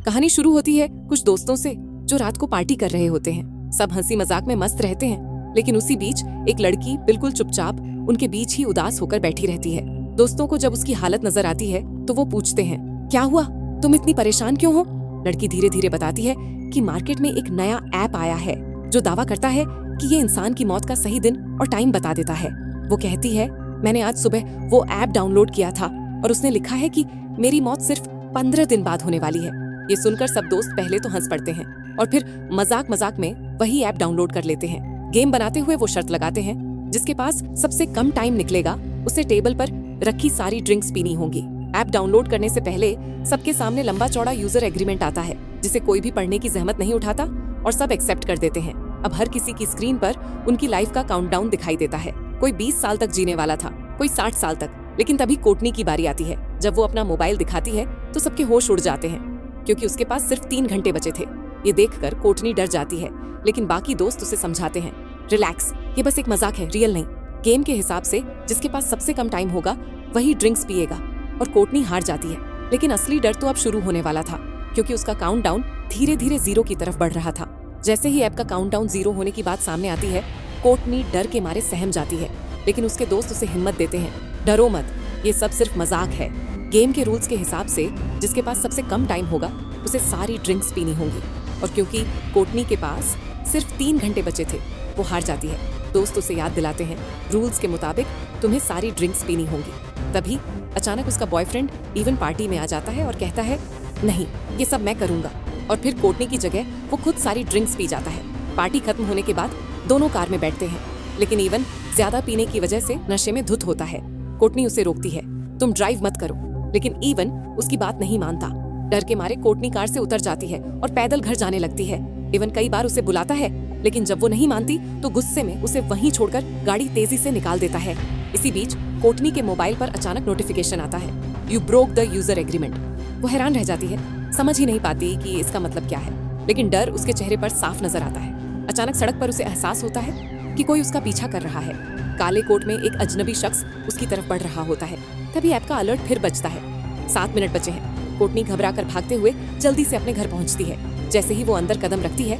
कहानी शुरू होती है कुछ दोस्तों से जो रात को पार्टी कर रहे होते हैं। सब हंसी मजाक में मस्त रहते हैं, लेकिन उसी बीच एक लड़की बिल्कुल चुपचाप उनके बीच ही उदास होकर बैठी रहती है। दोस्तों को जब उसकी हालत नजर आती है तो वो पूछते हैं, क्या हुआ, तुम इतनी परेशान क्यों हो? लड़की धीरे धीरे बताती है कि मार्केट में एक नया ऐप आया है जो दावा करता है कि ये इंसान की मौत का सही दिन और टाइम बता देता है। वो कहती है, मैंने आज सुबह वो ऐप डाउनलोड किया था और उसने लिखा है कि मेरी मौत सिर्फ 15 दिन बाद होने वाली है। ये सुनकर सब दोस्त पहले तो हंस पड़ते हैं और फिर मजाक मजाक में वही ऐप डाउनलोड कर लेते हैं। गेम बनाते हुए वो शर्त लगाते हैं, जिसके पास सबसे कम टाइम निकलेगा उसे टेबल पर रखी सारी ड्रिंक्स पीनी होंगी। ऐप डाउनलोड करने से पहले सबके सामने लंबा चौड़ा यूजर एग्रीमेंट आता है, जिसे कोई भी पढ़ने की जहमत नहीं उठाता और सब एक्सेप्ट कर देते हैं। अब हर किसी की स्क्रीन पर उनकी लाइफ का काउंटडाउन दिखाई देता है। कोई 20 साल तक जीने वाला था, कोई 60 साल तक, लेकिन तभी कोटनी की बारी आती है। जब वो अपना मोबाइल दिखाती है तो सबके होश उड़ जाते हैं, क्योंकि उसके पास सिर्फ 3 घंटे बचे थे। ये देखकर कोटनी डर जाती है, लेकिन बाकी दोस्त उसे समझाते हैं, रिलैक्स, ये बस एक मजाक है, रियल नहीं। गेम के हिसाब से जिसके पास सबसे कम टाइम होगा वही ड्रिंक्स पिएगा, और कोटनी हार जाती है। लेकिन असली डर तो अब शुरू होने वाला था, क्योंकि उसका काउंटडाउन धीरे धीरे 0 की तरफ बढ़ रहा था। जैसे ही ऐप का काउंटडाउन 0 होने की बात सामने आती है, कोटनी डर के मारे सहम जाती है। लेकिन उसके दोस्त उसे हिम्मत देते हैं, डरो मत, ये सब सिर्फ मजाक है। गेम के रूल्स के हिसाब से जिसके पास सबसे कम टाइम होगा उसे सारी ड्रिंक्स पीनी होंगी, और क्योंकि कोटनी के पास सिर्फ 3 घंटे बचे थे, वो हार जाती है। दोस्त उसे याद दिलाते हैं, रूल्स के मुताबिक तुम्हें सारी ड्रिंक्स पीनी होंगी। तभी अचानक उसका बॉयफ्रेंड इवन पार्टी में आ जाता है और कहता है, नहीं, ये सब मैं करूंगा। और फिर कोटनी की जगह वो खुद सारी ड्रिंक्स पी जाता है। पार्टी खत्म होने के बाद दोनों कार में बैठते हैं, लेकिन इवन ज्यादा पीने की वजह से नशे में धुत होता है। कोटनी उसे रोकती है, तुम ड्राइव मत करो, लेकिन इवन उसकी बात नहीं मानता। डर के मारे कोटनी कार से उतर जाती है और पैदल घर जाने लगती है। इवन कई बार उसे बुलाता है, लेकिन जब वो नहीं मानती तो गुस्से में उसे वहीं छोड़कर गाड़ी तेजी से निकाल देता है। इसी बीच कोटनी के मोबाइल पर अचानक नोटिफिकेशन आता है, you broke the user agreement. वो हैरान रह जाती है, समझ ही नहीं पाती कि इसका मतलब क्या है, लेकिन डर उसके चेहरे पर साफ नजर आता है। अचानक सड़क पर उसे एहसास होता है कि कोई उसका पीछा कर रहा है। काले कोट में एक अजनबी शख्स उसकी तरफ बढ़ रहा होता है। तभी ऐप का अलर्ट फिर बजता है। 7 मिनट बचे हैं। कोटनी घबरा कर भागते हुए जल्दी से अपने घर पहुंचती है। जैसे ही वो अंदर कदम रखती है,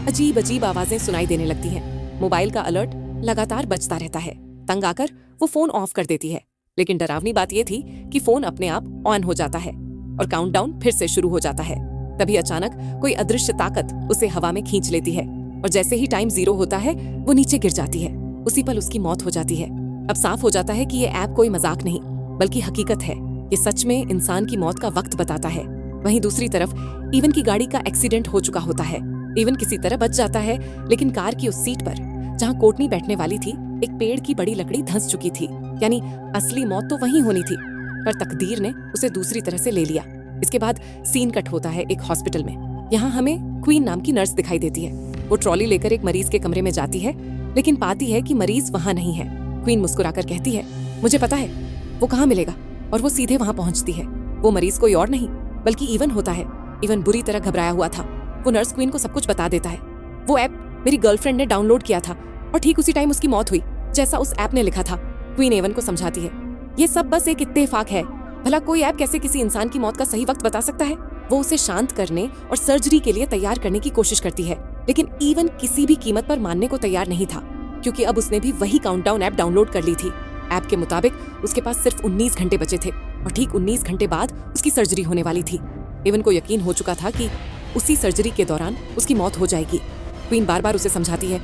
अजीब अजीब आवाजें सुनाई देने लगती हैं। मोबाइल का अलर्ट लगातार बजता रहता है। तंग आकर वो फोन ऑफ कर देती है, लेकिन डरावनी बात ये थी कि फोन अपने आप ऑन हो जाता है और काउंटडाउन फिर से शुरू हो जाता है। तभी अचानक कोई अदृश्य ताकत उसे हवा में खींच लेती है, और जैसे ही टाइम 0 होता है वो नीचे गिर जाती है। उसी पल उसकी मौत हो जाती है। अब साफ हो जाता है कि ये ऐप कोई मजाक नहीं, बल्कि हकीकत है। ये सच में इंसान की मौत का वक्त बताता है। वहीं दूसरी तरफ इवन की गाड़ी का एक्सीडेंट हो चुका होता है। इवन किसी तरह बच जाता है, लेकिन कार की उस सीट पर जहां कोटनी बैठने वाली थी, एक पेड़ की बड़ी लकड़ी धंस चुकी थी। यानी असली मौत तो वहीं होनी थी, पर तकदीर ने उसे दूसरी तरह से ले लिया। इसके बाद सीन कट होता है एक हॉस्पिटल में। यहाँ हमें क्वीन नाम की नर्स दिखाई देती है। वो ट्रॉली लेकर एक मरीज के कमरे में जाती है, लेकिन पाती है कि मरीज वहाँ नहीं है। क्वीन मुस्कुराकर कहती है, मुझे पता है वो कहाँ मिलेगा, और वो सीधे वहाँ पहुँचती है। वो मरीज कोई और नहीं बल्कि इवन होता है। इवन बुरी तरह घबराया हुआ था। वो नर्स क्वीन को सब कुछ बता देता है। वो ऐप मेरी गर्लफ्रेंड ने डाउनलोड किया था और ठीक उसी टाइम उसकी मौत हुई जैसा उस ऐप ने लिखा था। क्वीन एवन को समझाती है, ये सब बस एक इत्तेफाक है। भला कोई ऐप कैसे किसी इंसान की मौत का सही वक्त बता सकता है? वो उसे शांत करने और सर्जरी के लिए तैयार करने की कोशिश करती है, लेकिन इवन किसी भी कीमत पर मानने को तैयार नहीं था, क्योंकि अब उसने भी वही काउंटडाउन ऐप डाउनलोड कर ली थी। ऐप के मुताबिक उसके पास सिर्फ 19 घंटे बचे थे, और ठीक 19 घंटे बाद उसकी सर्जरी होने वाली थी। इवन को यकीन हो चुका था कि उसी सर्जरी के दौरान उसकी मौत हो जाएगी। क्वीन बार बार उसे समझाती है,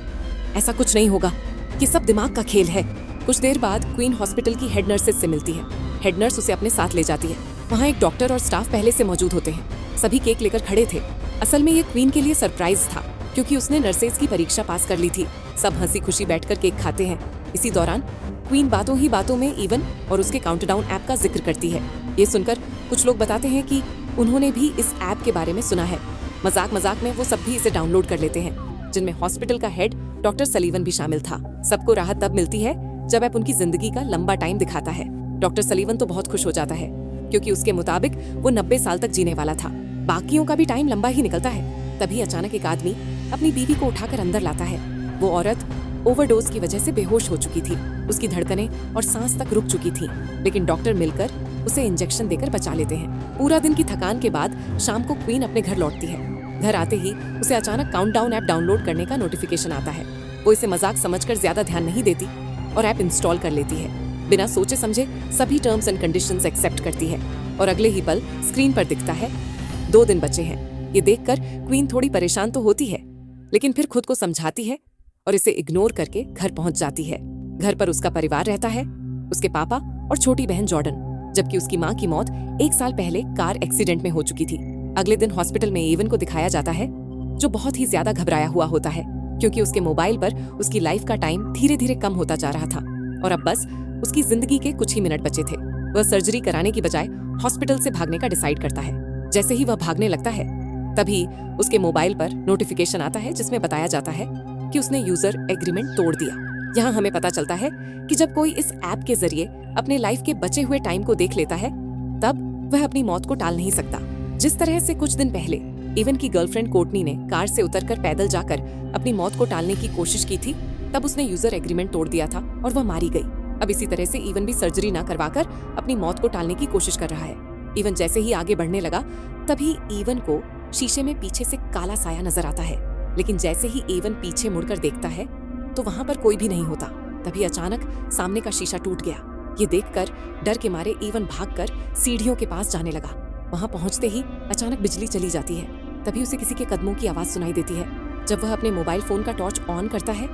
ऐसा कुछ नहीं होगा, ये सब दिमाग का खेल है। कुछ देर बाद क्वीन हॉस्पिटल की हेड नर्सेस से मिलती है। हेड नर्स उसे अपने साथ ले जाती है। वहाँ एक डॉक्टर और स्टाफ पहले से मौजूद होते हैं। सभी केक लेकर खड़े थे। असल में ये क्वीन के लिए सरप्राइज था, क्योंकि उसने नर्सेज की परीक्षा पास कर ली थी। सब हंसी खुशी बैठकर केक खाते हैं। इसी दौरान क्वीन बातों ही बातों में इवन और उसके काउंटडाउन ऐप का जिक्र करती है। ये सुनकर कुछ लोग बताते हैं कि उन्होंने भी इस ऐप के बारे में सुना है। मजाक मजाक में वो सब भी इसे डाउनलोड कर लेते हैं, जिनमें हॉस्पिटल का हेड डॉक्टर सलीवन भी शामिल था। सबको राहत तब मिलती है जब ऐप उनकी जिंदगी का लंबा टाइम दिखाता है। डॉक्टर सलीवन तो बहुत खुश हो जाता है, क्योंकि उसके मुताबिक वो 90 साल तक जीने वाला था। बाकियों का भी टाइम लंबा ही निकलता है। तभी अचानक एक आदमी अपनी बीवी को उठाकर अंदर लाता है। वो औरत ओवरडोज की वजह से बेहोश हो चुकी थी। उसकी धड़कनें और सांस तक रुक चुकी थी, लेकिन डॉक्टर मिलकर उसे इंजेक्शन देकर बचा लेते हैं। पूरा दिन की थकान के बाद शाम को क्वीन अपने घर लौटती है। घर आते ही उसे अचानक काउंटडाउन ऐप डाउनलोड करने का नोटिफिकेशन आता है। वो इसे मजाक समझकर ज्यादा ध्यान नहीं देती और ऐप इंस्टॉल कर लेती है। बिना सोचे समझे सभी टर्म्स एंड कंडीशंस एक्सेप्ट करती है और अगले ही पल स्क्रीन पर दिखता है 2 दिन बचे हैं। ये देखकर क्वीन थोड़ी परेशान तो होती है, लेकिन फिर खुद को समझाती है और इसे इग्नोर करके घर पहुंच जाती है। घर पर उसका परिवार रहता है, उसके पापा और छोटी बहन जॉर्डन, जबकि उसकी माँ की मौत 1 साल पहले कार एक्सीडेंट में हो चुकी थी। अगले दिन हॉस्पिटल में एवन को दिखाया जाता है, जो बहुत ही ज्यादा घबराया हुआ होता है, क्योंकि उसके मोबाइल पर उसकी लाइफ का टाइम धीरे धीरे कम होता जा रहा था और अब बस उसकी जिंदगी के कुछ ही मिनट बचे थे। वह सर्जरी कराने की बजाय हॉस्पिटल से भागने का डिसाइड करता है। जैसे ही वह भागने लगता है, तभी उसके मोबाइल पर नोटिफिकेशन आता है जिसमें बताया जाता है कि उसने यूजर एग्रीमेंट तोड़ दिया। यहाँ हमें पता चलता है कि जब कोई इस ऐप के जरिए अपने लाइफ के बचे हुए टाइम को देख लेता है, तब वह अपनी मौत को टाल नहीं सकता। जिस तरह से कुछ दिन पहले इवन की गर्लफ्रेंड कोर्टनी ने कार से उतरकर पैदल जाकर अपनी मौत को टालने की कोशिश की थी, तब उसने यूजर एग्रीमेंट तोड़ दिया था और वह मारी गई। अब इसी तरह से इवन भी सर्जरी ना करवाकर अपनी मौत को टालने की कोशिश कर रहा है। इवन जैसे ही आगे बढ़ने लगा, तभी इवन को शीशे में पीछे से काला साया नजर आता है, लेकिन जैसे ही इवन पीछे मुड़कर देखता है तो वहां पर कोई भी नहीं होता। तभी अचानक सामने का शीशा टूट गया। ये देखकर डर के मारे इवन भागकर सीढ़ियों के पास जाने लगा। वहां पहुंचते ही अचानक बिजली चली जाती है। तभी उसे किसी के कदमों की आवाज सुनाई देती है। जब वह अपने मोबाइल फोन का टॉर्च ऑन करता है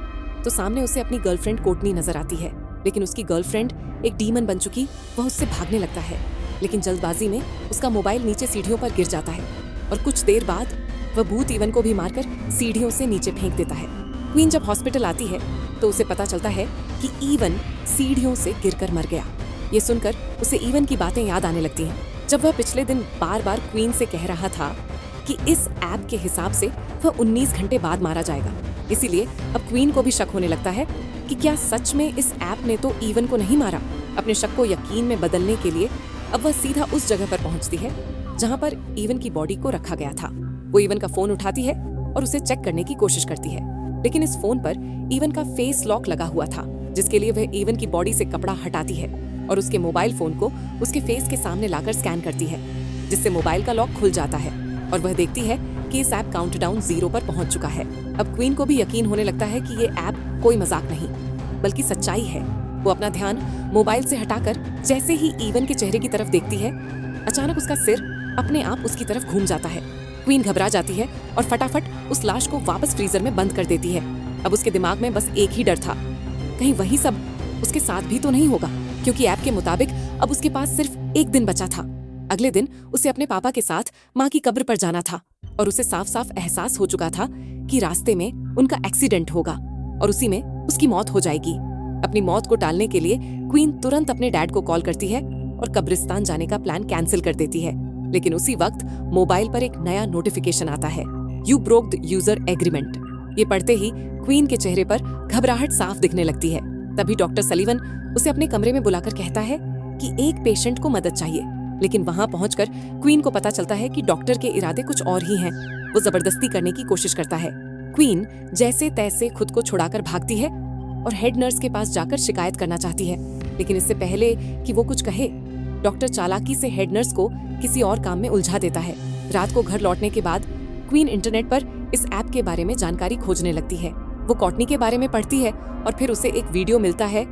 तो सामने उसे अपनी गर्लफ्रेंड कोर्टनी नजर आती है, लेकिन उसकी गर्लफ्रेंड एक डीमन बन चुकी वह उससे भागने लगता है, लेकिन जल्दबाजी में उसका मोबाइल नीचे सीढ़ियों पर गिर जाता है और कुछ देर बाद वह भूत इवन को भी मारकर सीढ़ियों से नीचे फेंक देता है। क्वीन जब हॉस्पिटल आती है तो उसे पता चलता है कि इवन सीढ़ियों से गिरकर मर गया। ये सुनकर उसे इवन की बातें याद आने लगती हैं, जब वह पिछले दिन बार बार क्वीन से कह रहा था कि इस ऐप के हिसाब से वह 19 घंटे बाद मारा जाएगा। इसीलिए अब क्वीन को भी शक होने लगता है कि क्या सच में इस ऐप ने तो इवन को नहीं मारा। अपने शक को यकीन में बदलने के लिए अब वह सीधा उस जगह पर पहुंचती है जहां पर इवन की बॉडी को रखा गया था। वो इवन का फोन उठाती है और उसे चेक करने की कोशिश करती है, लेकिन इस फोन पर इवन का फेस लॉक लगा हुआ था, जिसके लिए वह इवन की बॉडी से कपड़ा हटाती है और उसके मोबाइल फोन को उसके फेस के सामने लाकर स्कैन करती है, जिससे मोबाइल का लॉक खुल जाता है और वह देखती है कि इस ऐप काउंटडाउन 0 पर पहुंच चुका है। अब क्वीन को भी यकीन होने लगता है कि ये ऐप कोई मजाक नहीं बल्कि सच्चाई है। वो अपना ध्यान मोबाइल से हटाकर जैसे ही इवन के चेहरे की तरफ देखती है, अचानक उसका सिर अपने आप उसकी तरफ घूम जाता है। क्वीन घबरा जाती है और फटाफट उस लाश को वापस फ्रीजर में बंद कर देती है। अब उसके दिमाग में बस एक ही डर था, कहीं वही सब उसके साथ भी तो नहीं होगा, क्योंकि ऐप के मुताबिक अब उसके पास सिर्फ 1 दिन बचा था। अगले दिन उसे अपने पापा के साथ माँ की कब्र पर जाना था और उसे साफ साफ एहसास हो चुका था कि रास्ते में उनका एक्सीडेंट होगा और उसी में उसकी मौत हो जाएगी। अपनी मौत को टालने के लिए क्वीन तुरंत अपने डैड को कॉल करती है और कब्रिस्तान जाने का प्लान कैंसिल कर देती है, लेकिन उसी वक्त मोबाइल पर एक नया नोटिफिकेशन आता है, you broke the user agreement. ये पढ़ते ही क्वीन के चेहरे पर घबराहट साफ दिखने लगती है। तभी डॉक्टर सलीवन उसे अपने कमरे में बुलाकर कहता है कि एक पेशेंट को मदद चाहिए, लेकिन वहां पहुंचकर क्वीन को पता चलता है कि डॉक्टर के इरादे कुछ और ही हैं। वो जबरदस्ती करने की कोशिश करता है। क्वीन जैसे तैसे खुद को छुड़ाकर भागती है और हेड नर्स के पास जाकर शिकायत करना चाहती है, लेकिन इससे पहले कि वो कुछ कहे, डॉक्टर चालाकी से हेड नर्स को किसी और काम में उलझा देता है। रात को घर लौटने के बाद क्वीन इंटरनेट पर इस ऐप के बारे में जानकारी खोजने लगती है। वो कॉटनी के बारे में पढ़ती है और फिर उसे एक वीडियो मिलता है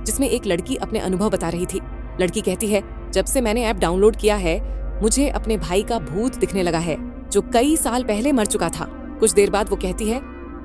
जिसमें एक लड़की अपने अनुभव बता रही थी। लड़की कहती है, जब से मैंने ऐप डाउनलोड किया है मुझे अपने भाई का भूत दिखने लगा है जो कई साल पहले मर चुका था। कुछ देर बाद वो कहती है,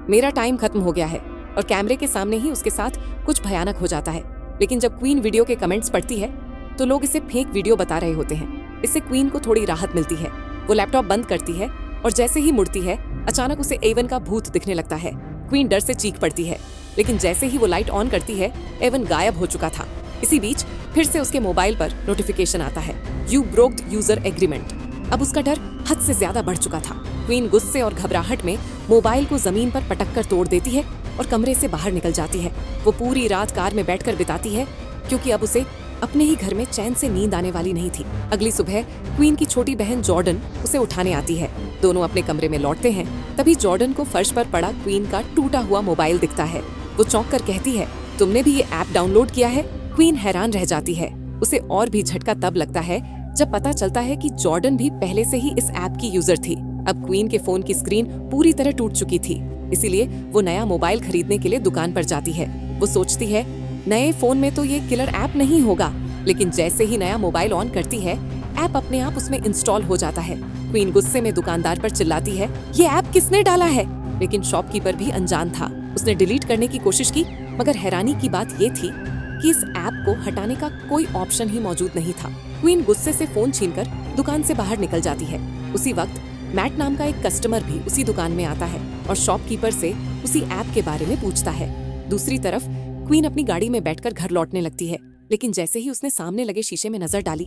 मेरा टाइम खत्म हो गया है, और कैमरे के सामने ही उसके साथ कुछ भयानक हो जाता है। लेकिन जब क्वीन वीडियो के कमेंट्स पढ़ती है तो लोग इसे फेक वीडियो बता रहे होते हैं। इससे क्वीन को थोड़ी राहत मिलती है। वो लैपटॉप बंद करती है और जैसे ही मुड़ती है अचानक उसे एवन का भूत दिखने लगता है। क्वीन डर से चीख पड़ती है, लेकिन जैसे ही वो लाइट ऑन करती है एवन गायब हो चुका था। इसी बीच फिर से उसके मोबाइल पर नोटिफिकेशन आता है, यू ब्रोक्ड यूजर एग्रीमेंट। अब उसका डर हद से ज्यादा बढ़ चुका था। क्वीन गुस्से और घबराहट में मोबाइल को जमीन पर पटक कर तोड़ देती है और कमरे से बाहर निकल जाती है। वो पूरी रात कार में बैठकर बिताती है, क्योंकि अब उसे अपने ही घर में चैन से नींद आने वाली नहीं थी। अगली सुबह क्वीन की छोटी बहन जॉर्डन उसे उठाने आती है। दोनों अपने कमरे में लौटते हैं। तभी जॉर्डन को फर्श पर पड़ा क्वीन का टूटा हुआ मोबाइल दिखता है। वो चौंक कर कहती है, तुमने भी ये ऐप डाउनलोड किया है? क्वीन हैरान रह जाती है। उसे और भी झटका तब लगता है जब पता चलता है कि जॉर्डन भी पहले से ही इस ऐप की यूजर थी। अब क्वीन के फोन की स्क्रीन पूरी तरह टूट चुकी थी, इसीलिए वो नया मोबाइल खरीदने के लिए दुकान पर जाती है। वो सोचती है नए फोन में तो ये किलर ऐप नहीं होगा, लेकिन जैसे ही नया मोबाइल ऑन करती है, ऐप अपने आप उसमें इंस्टॉल हो जाता है। क्वीन गुस्से में दुकानदार पर चिल्लाती है, ये ऐप किसने डाला है? लेकिन शॉपकीपर भी अनजान था। उसने डिलीट करने की कोशिश की, मगर हैरानी की बात ये थी कि इस ऐप को हटाने का कोई ऑप्शन ही मौजूद नहीं था। क्वीन गुस्से से फोन छीनकर दुकान से बाहर निकल जाती है। उसी वक्त मैट नाम का एक कस्टमर भी उसी दुकान में आता है और शॉपकीपर से उसी ऐप के बारे में पूछता है। दूसरी तरफ क्वीन अपनी गाड़ी में बैठकर घर लौटने लगती है, लेकिन जैसे ही उसने सामने लगे शीशे में नजर डाली,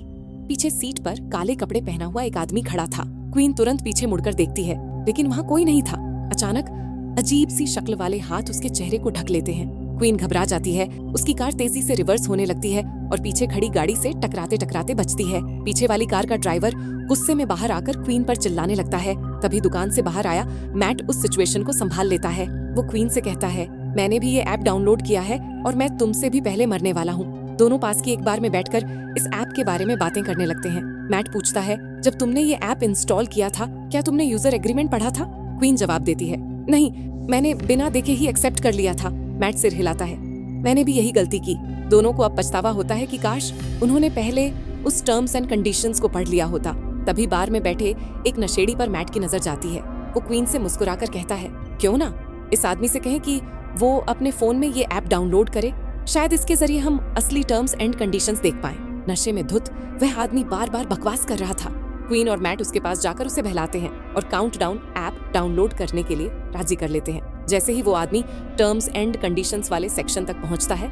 पीछे सीट पर काले कपड़े पहना हुआ एक आदमी खड़ा था। क्वीन तुरंत पीछे मुड़कर देखती है, लेकिन वहाँ कोई नहीं था। अचानक अजीब सी शक्ल वाले हाथ उसके चेहरे को ढक लेते हैं। क्वीन घबरा जाती है। उसकी कार तेजी से रिवर्स होने लगती है और पीछे खड़ी गाड़ी से टकराते टकराते बचती है। पीछे वाली कार का ड्राइवर गुस्से में बाहर आकर क्वीन पर चिल्लाने लगता है। तभी दुकान से बाहर आया मैट उस सिचुएशन को संभाल लेता है। वो क्वीन से कहता है, मैंने भी ये ऐप डाउनलोड किया है और मैं तुमसे भी पहले मरने वाला हूँ। दोनों पास की एक बार में बैठकर इस ऐप के बारे में बातें करने लगते हैं। मैट पूछता है, जब तुमने ये ऐप इंस्टॉल किया था, क्या तुमने यूजर एग्रीमेंट पढ़ा था? क्वीन जवाब देती है, नहीं, मैंने बिना देखे ही एक्सेप्ट कर लिया था। मैट सिर हिलाता है, मैंने भी यही गलती की। दोनों को अब पछतावा होता है कि काश उन्होंने पहले उस टर्म्स एंड कंडीशंस को पढ़ लिया होता। तभी बार में बैठे एक नशेड़ी पर मैट की नजर जाती है। वो क्वीन से मुस्कुराकर कहता है, क्यों ना इस आदमी से कहें कि वो अपने फोन में ये ऐप डाउनलोड करे, शायद इसके जरिए हम असली टर्म्स एंड कंडीशंस देख पाएं। नशे में धुत वह आदमी बार बार बकवास कर रहा था। क्वीन और मैट उसके पास जाकर उसे बहलाते हैं और काउंटडाउन ऐप डाउनलोड करने के लिए राजी कर लेते हैं। जैसे ही वो आदमी टर्म्स एंड कंडीशंस वाले सेक्शन तक पहुंचता है,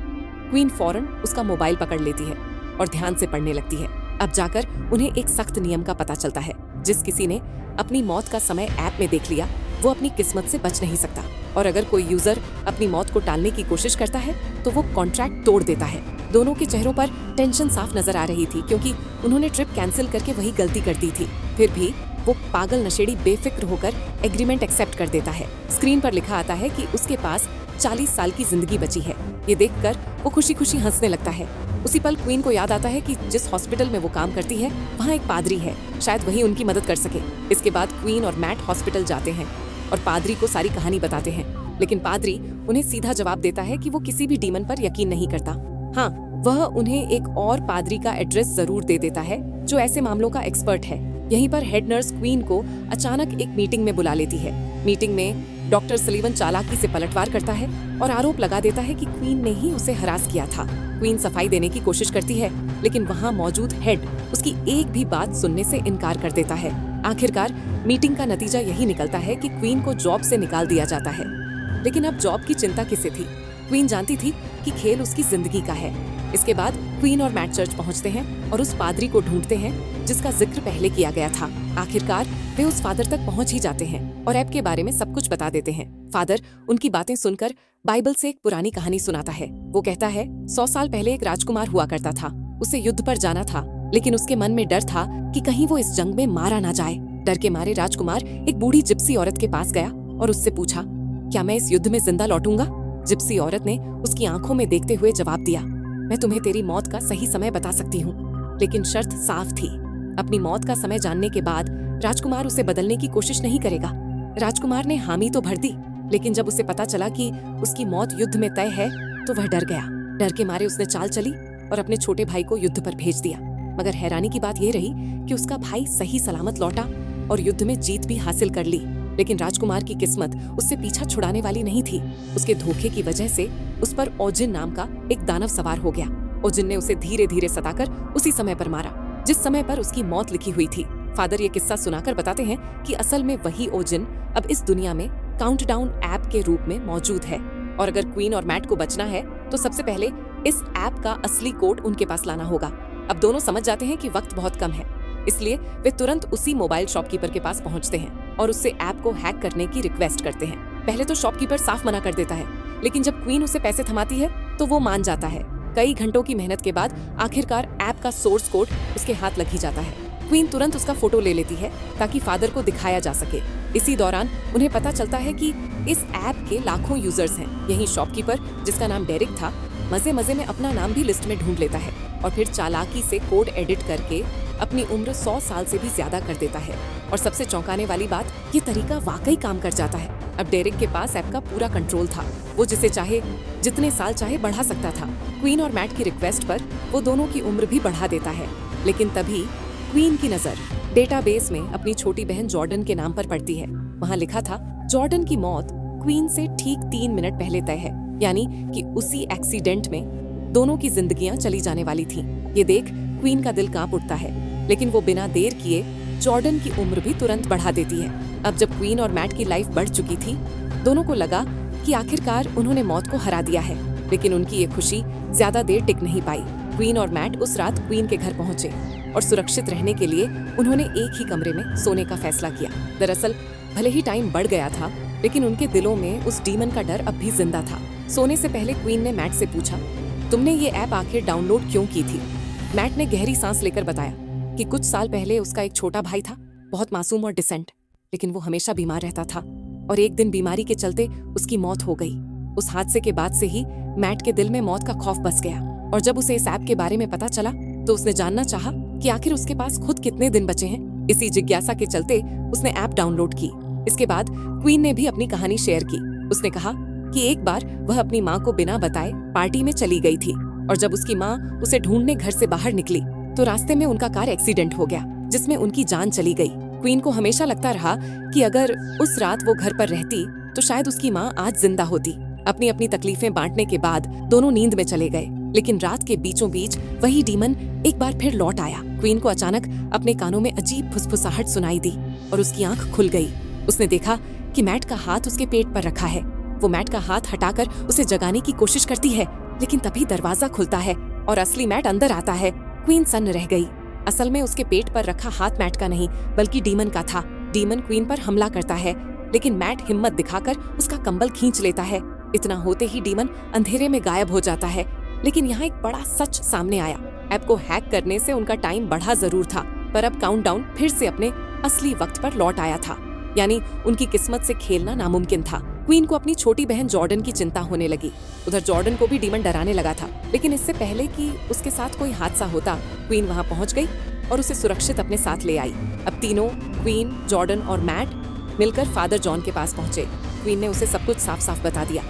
क्वीन फौरन उसका मोबाइल पकड़ लेती है और ध्यान से पढ़ने लगती है। अब जाकर उन्हें एक सख्त नियम का पता चलता है, जिस किसी ने अपनी मौत का समय ऐप में देख लिया, वो अपनी किस्मत से बच नहीं सकता। और अगर कोई यूजर अपनी मौत को टालने की कोशिश करता है तो वो कॉन्ट्रैक्ट तोड़ देता है। दोनों के चेहरों पर टेंशन साफ नजर आ रही थी, क्योंकि उन्होंने ट्रिप कैंसिल करके वही गलती कर दी थी। फिर भी वो पागल नशेड़ी बेफिक्र होकर एग्रीमेंट एक्सेप्ट कर देता है। स्क्रीन पर लिखा आता है कि उसके पास 40 साल की जिंदगी बची है। ये देखकर वो खुशी खुशी हंसने लगता है। उसी पल क्वीन को याद आता है कि जिस हॉस्पिटल में वो काम करती है, वहाँ एक पादरी है, शायद वही उनकी मदद कर सके। इसके बाद क्वीन और मैट हॉस्पिटल जाते हैं और पादरी को सारी कहानी बताते हैं, लेकिन पादरी उन्हें सीधा जवाब देता है कि वो किसी भी डीमन पर यकीन नहीं करता। हाँ, वह उन्हें एक और पादरी का एड्रेस जरूर दे देता है जो ऐसे मामलों का एक्सपर्ट है। यहीं पर हेड नर्स क्वीन को अचानक एक मीटिंग में बुला लेती है। मीटिंग में डॉक्टर सलीवन चालाकी से पलटवार करता है और आरोप लगा देता है कि क्वीन ने ही उसे हरास किया था। क्वीन सफाई देने की कोशिश करती है, लेकिन वहाँ मौजूद हेड उसकी एक भी बात सुनने से इनकार कर देता है। आखिरकार मीटिंग का नतीजा यही निकलता है कि क्वीन को जॉब से निकाल दिया जाता है। लेकिन अब जॉब की चिंता किसे थी? क्वीन जानती थी कि खेल उसकी जिंदगी का है। इसके बाद क्वीन और मैट चर्च पहुंचते हैं और उस पादरी को ढूंढते हैं जिसका जिक्र पहले किया गया था। आखिरकार वे उस फादर तक पहुंच ही जाते हैं और ऐप के बारे में सब कुछ बता देते हैं। फादर उनकी बातें सुनकर बाइबल से एक पुरानी कहानी सुनाता है। वो कहता है, 100 साल पहले एक राजकुमार हुआ करता था। उसे युद्ध पर जाना था, लेकिन उसके मन में डर था कि कहीं वो इस जंग में मारा ना जाए। डर के मारे राजकुमार एक बूढ़ी जिप्सी औरत के पास गया और उससे पूछा, क्या मैं इस युद्ध में जिंदा लौटूंगा? जिप्सी औरत ने उसकी आंखों में देखते हुए जवाब दिया, मैं तुम्हें तेरी मौत का सही समय बता सकती हूँ, लेकिन शर्त साफ थी। अपनी मौत का समय जानने के बाद राजकुमार उसे बदलने की कोशिश नहीं करेगा। राजकुमार ने हामी तो भर दी, लेकिन जब उसे पता चला कि उसकी मौत युद्ध में तय है तो वह डर गया। डर के मारे उसने चाल चली और अपने छोटे भाई को युद्ध पर भेज दिया। मगर हैरानी की बात यह रही कि उसका भाई सही सलामत लौटा और युद्ध में जीत भी हासिल कर ली। लेकिन राजकुमार की किस्मत उससे पीछा छुड़ाने वाली नहीं थी। उसके धोखे की वजह से उस पर ओजिन नाम का एक दानव सवार हो गया। ओजिन ने उसे धीरे धीरे सताकर उसी समय पर मारा जिस समय पर उसकी मौत लिखी हुई थी। फादर ये किस्सा सुनाकर बताते हैं कि असल में वही ओजिन अब इस दुनिया में काउंटडाउन ऐप के रूप में मौजूद है, और अगर क्वीन और मैट को बचना है तो सबसे पहले इस ऐप का असली कोड उनके पास लाना होगा। अब दोनों समझ जाते हैं कि वक्त बहुत कम है, इसलिए वे तुरंत उसी मोबाइल शॉपकीपर के पास पहुंचते हैं और उससे ऐप को हैक करने की रिक्वेस्ट करते हैं। पहले तो शॉपकीपर साफ मना कर देता है, लेकिन जब क्वीन उसे पैसे थमाती है तो वो मान जाता है। कई घंटों की मेहनत के बाद आखिरकार ऐप का सोर्स कोड उसके हाथ लग ही जाता है। क्वीन तुरंत उसका फोटो ले लेती है ताकि फादर को दिखाया जा सके। इसी दौरान उन्हें पता चलता है कि इस ऐप के लाखों यूजर्स हैं। यही शॉपकीपर, जिसका नाम डेरिक था, मजे मजे में अपना नाम भी लिस्ट में ढूंढ लेता है और फिर चालाकी से कोड एडिट करके अपनी उम्र 100 साल से भी ज्यादा कर देता है। और सबसे चौंकाने वाली बात, ये तरीका वाकई काम कर जाता है। अब डेरिक के पास ऐप का पूरा कंट्रोल था। वो जिसे चाहे जितने साल चाहे बढ़ा सकता था। क्वीन और मैट की रिक्वेस्ट पर वो दोनों की उम्र भी बढ़ा देता है। लेकिन तभी क्वीन की नजर डेटाबेस में अपनी छोटी बहन जॉर्डन के नाम पर पड़ती है। वहाँ लिखा था, जॉर्डन की मौत क्वीन से ठीक 3 मिनट पहले तय है, यानी कि उसी एक्सीडेंट में दोनों की जिंदगियां चली जाने वाली थीं। ये देख क्वीन का दिल कांप उठता है, लेकिन वो बिना देर किए जॉर्डन की उम्र भी तुरंत बढ़ा देती है। अब जब क्वीन और मैट की लाइफ बढ़ चुकी थी, दोनों को लगा कि आखिरकार उन्होंने मौत को हरा दिया है। लेकिन उनकी ये खुशी ज्यादा देर टिक नहीं पाई। क्वीन और मैट उस रात क्वीन के घर पहुंचे और सुरक्षित रहने के लिए उन्होंने एक ही कमरे में सोने का फैसला किया। दरअसल भले ही टाइम बढ़ गया था, लेकिन उनके दिलों में उस डीमन का डर अब भी जिंदा था। सोने से पहले क्वीन ने मैट से पूछा, तुमने ये ऐप आखिर डाउनलोड क्यों की थी? मैट ने गहरी सांस लेकर बताया कि कुछ साल पहले उसका एक छोटा भाई था, बहुत मासूम और डिसेंट, लेकिन वो हमेशा बीमार रहता था और एक दिन बीमारी के चलते उसकी मौत हो गई। उस हादसे के बाद से ही मैट के दिल में मौत का खौफ बस गया और जब उसे इस ऐप के बारे में पता चला तो उसने जानना चाहा कि आखिर उसके पास खुद कितने दिन बचे हैं। इसी जिज्ञासा के चलते उसने ऐप डाउनलोड की। इसके बाद क्वीन ने भी अपनी कहानी शेयर की। उसने कहा कि एक बार वह अपनी माँ को बिना बताए पार्टी में चली गई थी और जब उसकी माँ उसे ढूंढने घर से बाहर निकली तो रास्ते में उनका कार एक्सीडेंट हो गया, जिसमें उनकी जान चली गई। क्वीन को हमेशा लगता रहा कि अगर उस रात वो घर पर रहती तो शायद उसकी माँ आज जिंदा होती। अपनी अपनी तकलीफें बांटने के बाद दोनों नींद में चले गए, लेकिन रात के बीचों बीच वही डीमन एक बार फिर लौट आया। क्वीन को अचानक अपने कानों में अजीब फुसफुसाहट सुनाई दी और उसकी आंख खुल गई। उसने देखा कि मैट का हाथ उसके पेट पर रखा है। वो मैट का हाथ हटाकर उसे जगाने की कोशिश करती है, लेकिन तभी दरवाजा खुलता है और असली मैट अंदर आता है। क्वीन सन्न रह गई। असल में उसके पेट पर रखा हाथ मैट का नहीं बल्कि डीमन का था। डीमन क्वीन पर हमला करता है, लेकिन मैट हिम्मत दिखाकर उसका कंबल खींच लेता है। इतना होते ही डीमन अंधेरे में गायब हो जाता है। लेकिन यहाँ एक बड़ा सच सामने आया। ऐप को हैक करने से उनका टाइम बढ़ा जरूर था, पर अब काउंटडाउन फिर से अपने असली वक्त पर लौट आया था। यानी उनकी किस्मत से खेलना नामुमकिन था। क्वीन को अपनी छोटी बहन जॉर्डन की चिंता होने लगी। उधर जॉर्डन को भी डीमन डराने लगा था, लेकिन इससे पहले कि उसके साथ कोई हादसा होता, क्वीन वहां पहुंच गई और उसे सुरक्षित अपने साथ ले आई। अब तीनों, क्वीन, जॉर्डन और मैट, मिलकर फादर जॉन के पास पहुंचे। क्वीन ने उसे सब कुछ साफ साफ बता दिया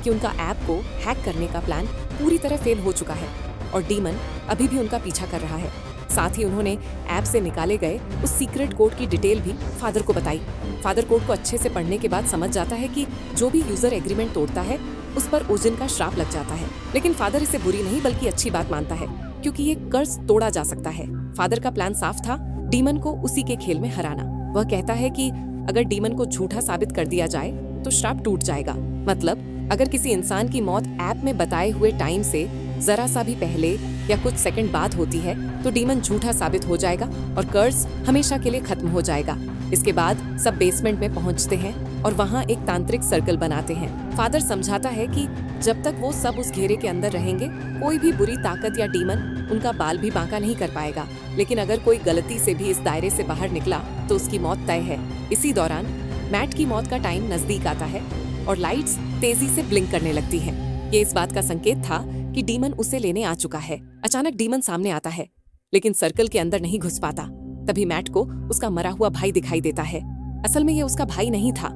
कि उनका ऐप को हैक करने का प्लान पूरी तरह फेल हो चुका है और डीमन अभी भी उनका पीछा कर रहा है। साथ ही उन्होंने ऐप से निकाले गए उस सीक्रेट कोड की डिटेल भी फादर को बताई। फादर कोड को अच्छे से पढ़ने के बाद समझ जाता है कि जो भी यूजर एग्रीमेंट तोड़ता है उस पर ओजिन का श्राप लग जाता है। लेकिन फादर इसे बुरी नहीं बल्कि अच्छी बात मानता है, क्योंकि ये कर्ज तोड़ा जा सकता है। फादर का प्लान साफ था, डीमन को उसी के खेल में हराना। वह कहता है कि अगर डीमन को झूठा साबित कर दिया जाए तो श्राप टूट जाएगा। मतलब अगर किसी इंसान की मौत ऐप में बताए हुए टाइम से जरा सा भी पहले या कुछ सेकंड बाद होती है तो डीमन झूठा साबित हो जाएगा और कर्ज हमेशा के लिए खत्म हो जाएगा। इसके बाद सब बेसमेंट में पहुंचते हैं और वहां एक तांत्रिक सर्कल बनाते हैं। फादर समझाता है कि जब तक वो सब उस घेरे के अंदर रहेंगे, कोई भी बुरी ताकत या डीमन उनका बाल भी बांका नहीं कर पाएगा। लेकिन अगर कोई गलती से भी इस दायरे से बाहर निकला तो उसकी मौत तय है। इसी दौरान मैट की मौत का टाइम नजदीक आता है और लाइट्स तेजी से ब्लिंक करने लगती हैं। ये इस बात का संकेत था कि डीमन उसे लेने आ चुका है। अचानक डीमन सामने आता है, लेकिन सर्कल के अंदर नहीं घुस पाता। तभी मैट को उसका मरा हुआ भाई दिखाई देता है। असल में ये उसका भाई नहीं था,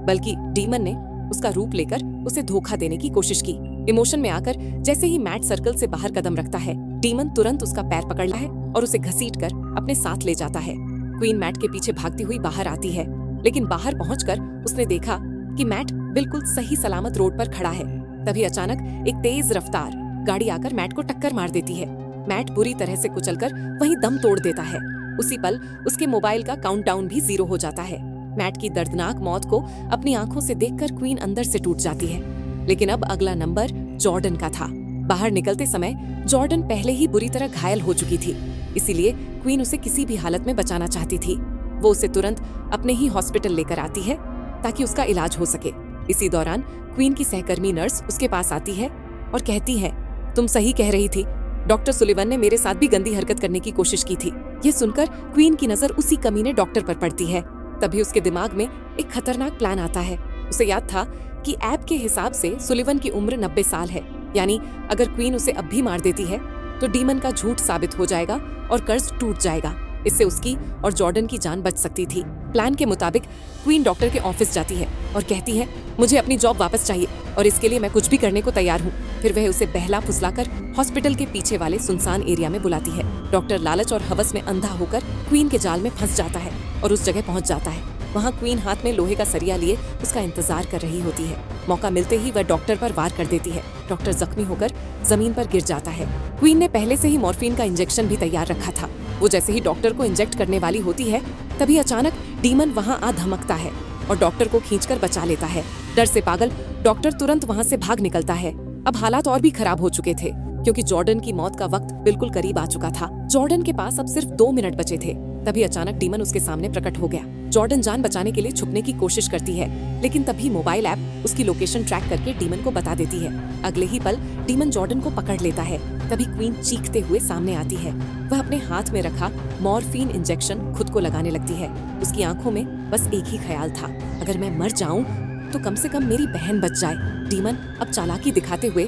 बल्कि डीमन ने उसका रूप लेकर उसे धोखा देने की कोशिश की। इमोशन में आकर जैसे ही मैट सर्कल से बाहर कदम रखता है, डीमन तुरंत उसका पैर पकड़ता है और उसे घसीटकर अपने साथ ले जाता है। क्वीन मैट के पीछे भागती हुई बाहर आती है, लेकिन बाहर पहुंचकर उसने देखा कि मैट बिल्कुल सही सलामत रोड पर खड़ा है। तभी अचानक एक तेज रफ्तार गाड़ी आकर मैट को टक्कर मार देती है। मैट बुरी तरह से कुचलकर वहीं दम तोड़ देता है। उसी पल उसके मोबाइल का काउंटडाउन भी 0 हो जाता है। मैट की दर्दनाक मौत को अपनी आंखों से देखकर क्वीन अंदर से टूट जाती है। लेकिन अब अगला नंबर जॉर्डन का था। बाहर निकलते समय जॉर्डन पहले ही बुरी तरह घायल हो चुकी थी, इसीलिए क्वीन उसे किसी भी हालत में बचाना चाहती थी। वो उसे तुरंत अपने ही हॉस्पिटल लेकर आती है ताकि उसका इलाज हो सके। इसी दौरान क्वीन की सहकर्मी नर्स उसके पास आती है और कहती है, तुम सही कह रही थी, डॉक्टर सुलिवन ने मेरे साथ भी गंदी हरकत करने की कोशिश की थी, ये सुनकर क्वीन की नजर उसी कमीने डॉक्टर पर पड़ती है। तभी उसके दिमाग में एक खतरनाक प्लान आता है। उसे याद था कि ऐप के हिसाब से सुलिवन की उम्र 90 साल है, यानी अगर क्वीन उसे अब भी मार देती है तो डीमन का झूठ साबित हो जाएगा और कर्ज टूट जाएगा। इससे उसकी और जॉर्डन की जान बच सकती थी। प्लान के मुताबिक क्वीन डॉक्टर के ऑफिस जाती है और कहती है, मुझे अपनी जॉब वापस चाहिए और इसके लिए मैं कुछ भी करने को तैयार हूँ। फिर वह उसे बहला फुसलाकर हॉस्पिटल के पीछे वाले सुनसान एरिया में बुलाती है। डॉक्टर लालच और हवस में अंधा होकर क्वीन के जाल में फंस जाता है और उस जगह पहुंच जाता है। वहाँ क्वीन हाथ में लोहे का सरिया लिए उसका इंतजार कर रही होती है। मौका मिलते ही वह डॉक्टर पर वार कर देती है। डॉक्टर जख्मी होकर जमीन पर गिर जाता है। क्वीन ने पहले से ही मॉर्फिन का इंजेक्शन भी तैयार रखा था। वो जैसे ही डॉक्टर को इंजेक्ट करने वाली होती है, तभी अचानक डीमन वहाँ आ धमकता है और डॉक्टर को खींचकर बचा लेता है। डर से पागल डॉक्टर तुरंत वहाँ से भाग निकलता है। अब हालात और भी खराब हो चुके थे क्योंकि जॉर्डन की मौत का वक्त बिल्कुल करीब आ चुका था। जॉर्डन के पास अब सिर्फ 2 मिनट बचे थे। तभी अचानक डीमन उसके सामने प्रकट हो गया। जॉर्डन जान बचाने के लिए छुपने की कोशिश करती है, लेकिन तभी मोबाइल ऐप उसकी लोकेशन ट्रैक करके डीमन को बता देती है। अगले ही पल डीमन जॉर्डन को पकड़ लेता है। तभी क्वीन चीखते हुए सामने आती है। वह अपने हाथ में रखा मॉर्फिन इंजेक्शन खुद को लगाने लगती है। उसकी आंखों में बस एक ही ख्याल था, अगर मैं मर जाऊं तो कम से कम मेरी बहन बच जाए। डीमन अब चालाकी दिखाते हुए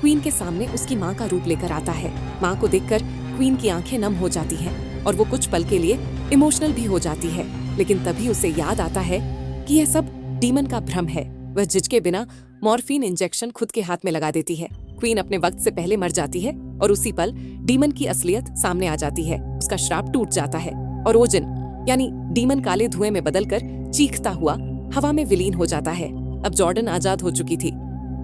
क्वीन के सामने उसकी माँ का रूप लेकर आता है। माँ को देखकर क्वीन की आंखें नम हो जाती हैं और वो कुछ पल के लिए इमोशनल भी हो जाती है, लेकिन तभी उसे याद आता है कि यह सब डीमन का भ्रम है। वह झिझके बिना मॉर्फिन इंजेक्शन खुद के हाथ में लगा देती है। क्वीन अपने वक्त से पहले मर जाती है और उसी पल डीमन की असलियत सामने आ जाती है। उसका श्राप टूट जाता है और ओजन यानी डीमन काले धुएं में बदलकर चीखता हुआ हवा में विलीन हो जाता है। अब जॉर्डन आजाद हो चुकी थी।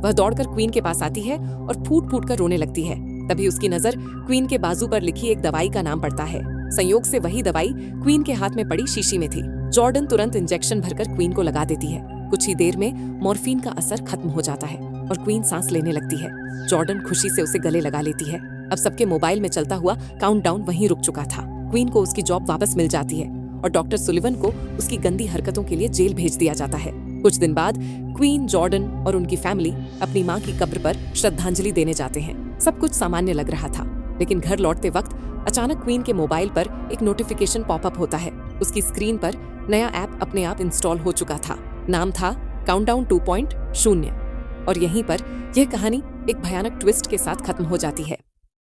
वह दौड़कर क्वीन के पास आती है और फूट फूट कर रोने लगती है। तभी उसकी नजर क्वीन के बाजू पर लिखी एक दवाई का नाम पड़ता है। संयोग से वही दवाई क्वीन के हाथ में पड़ी शीशी में थी। जॉर्डन तुरंत इंजेक्शन भरकर क्वीन को लगा देती है। कुछ ही देर में मॉर्फिन का असर खत्म हो जाता है और क्वीन सांस लेने लगती है। जॉर्डन खुशी से उसे गले लगा लेती है। अब सबके मोबाइल में चलता हुआ काउंटडाउन वहीं रुक चुका था। क्वीन को उसकी जॉब वापस मिल जाती है और डॉक्टर सुलिवन को उसकी गंदी हरकतों के लिए जेल भेज दिया जाता है। कुछ दिन बाद क्वीन, जॉर्डन और उनकी फैमिली अपनी माँ की कब्र पर श्रद्धांजलि देने जाते हैं। सब कुछ सामान्य लग रहा था, लेकिन घर लौटते वक्त अचानक क्वीन के मोबाइल पर एक नोटिफिकेशन पॉपअप होता है। उसकी स्क्रीन पर नया ऐप अपने आप इंस्टॉल हो चुका था। नाम था काउंटडाउन 2.0 और यहीं पर यह कहानी एक भयानक ट्विस्ट के साथ खत्म हो जाती है।